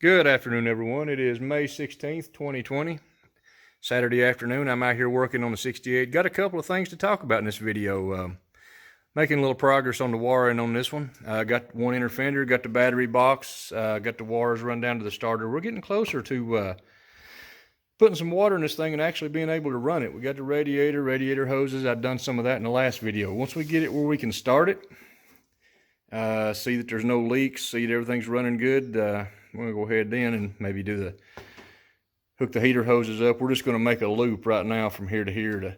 Good afternoon, everyone. It is May 16th, 2020, Saturday afternoon. I'm out here working on the 68. Got a couple of things to talk about in this video. Making a little progress on the wiring on this one. Got one inner fender, got the battery box, got the wires run down to the starter. We're getting closer to putting some water in this thing and actually being able to run it. We got the radiator hoses. I've done some of that in the last video. Once we get it where we can start it, see that there's no leaks, see that everything's running good, we're gonna go ahead then and maybe hook the heater hoses up. We're just gonna make a loop right now from here to here to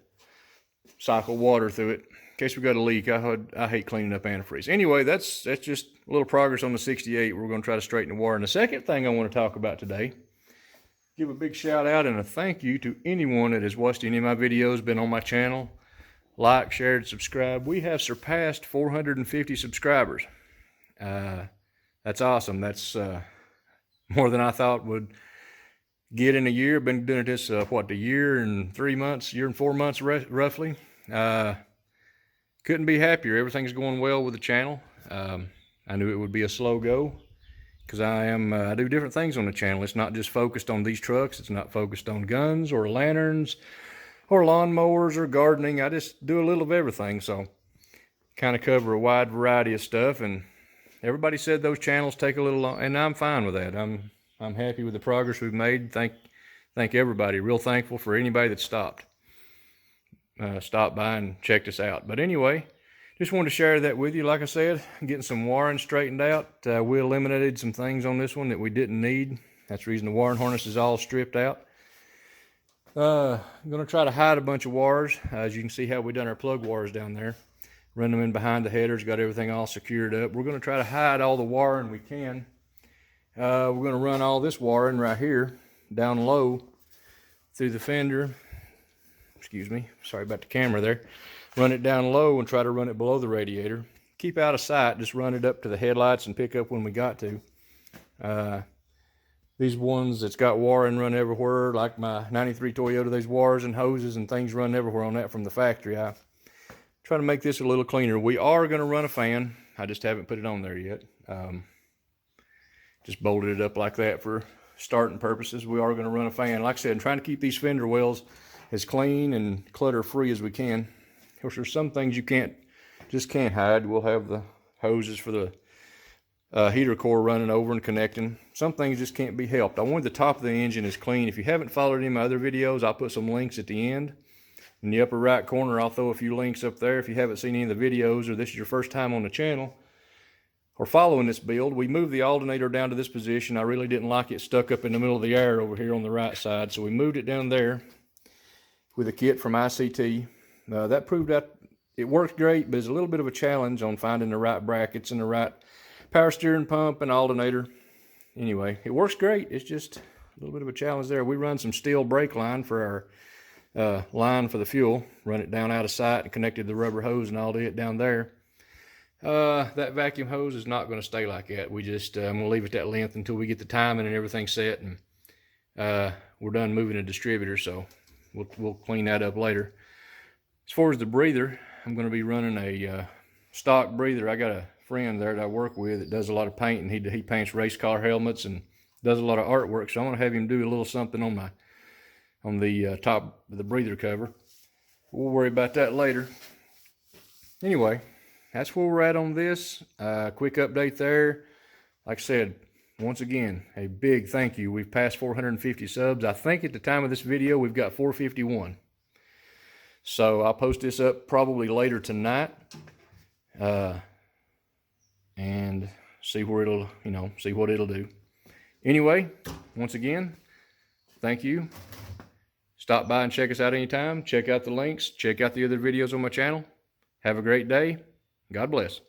cycle water through it in case we got a leak. I hate cleaning up antifreeze. Anyway, that's just a little progress on the 68. We're gonna try to straighten the wire. And the second thing I want to talk about today, give a big shout out and a thank you to anyone that has watched any of my videos, been on my channel, liked, shared, subscribed. We have surpassed 450 subscribers. That's awesome. That's more than I thought would get in a year. Been doing this, a year and 3 months, year and 4 months roughly. Couldn't be happier. Everything's going well with the channel. I knew it would be a slow go because I do different things on the channel. It's not just focused on these trucks. It's not focused on guns or lanterns or lawnmowers or gardening. I just do a little of everything. So kind of cover a wide variety of stuff, and everybody said those channels take a little long, and I'm fine with that. I'm happy with the progress we've made. Thank everybody. Real thankful for anybody that stopped by and checked us out. But anyway, just wanted to share that with you. Like I said, getting some wiring straightened out. We eliminated some things on this one that we didn't need. That's the reason the wiring harness is all stripped out. I'm going to try to hide a bunch of wires. As you can see how we done our plug wires down there. Run them in behind the headers, got everything all secured up. We're going to try to hide all the wiring we can. We're going to run all this wiring right here down low through the fender. Excuse me, sorry about the camera there. Run it down low and try to run it below the radiator. Keep out of sight, just run it up to the headlights and pick up when we got to. These ones that's got wiring run everywhere, like my 93 Toyota, there's wires and hoses and things run everywhere on that from the factory. I try to make this a little cleaner. We are going to run a fan. I just haven't put it on there yet. Just bolted it up like that for starting purposes. We are going to run a fan. Like I said, I'm trying to keep these fender wells as clean and clutter free as we can. Of course, there's some things you can't hide. We'll have the hoses for the heater core running over and connecting. Some things just can't be helped. I wanted the top of the engine is clean. If you haven't followed any of my other videos, I'll put some links at the end. In the upper right corner, I'll throw a few links up there. If you haven't seen any of the videos, or this is your first time on the channel or following this build, we moved the alternator down to this position. I really didn't like it stuck up in the middle of the air over here on the right side, so we moved it down there with a kit from ICT. That proved out it worked great, but it's a little bit of a challenge on finding the right brackets and the right power steering pump and alternator. Anyway, it works great. It's just a little bit of a challenge there. We run some steel brake line for our line for the fuel, run it down out of sight and connected the rubber hose and all it down there. That vacuum hose is not going to stay like that. We just I'm going to leave it that length until we get the timing and everything set, and we're done moving a distributor, so we'll clean that up later. As far as the breather, I'm going to be running a stock breather. I got a friend there that I work with that does a lot of painting. He paints race car helmets and does a lot of artwork, so I'm going to have him do a little something on the top of the breather cover. We'll worry about that later. Anyway, that's where we're at on this. Quick update there. Like I said, once again, a big thank you. We've passed 450 subs. I think at the time of this video, we've got 451. So I'll post this up probably later tonight. And see where it'll, see what it'll do. Anyway, once again, thank you. Stop by and check us out anytime. Check out the links. Check out the other videos on my channel. Have a great day. God bless.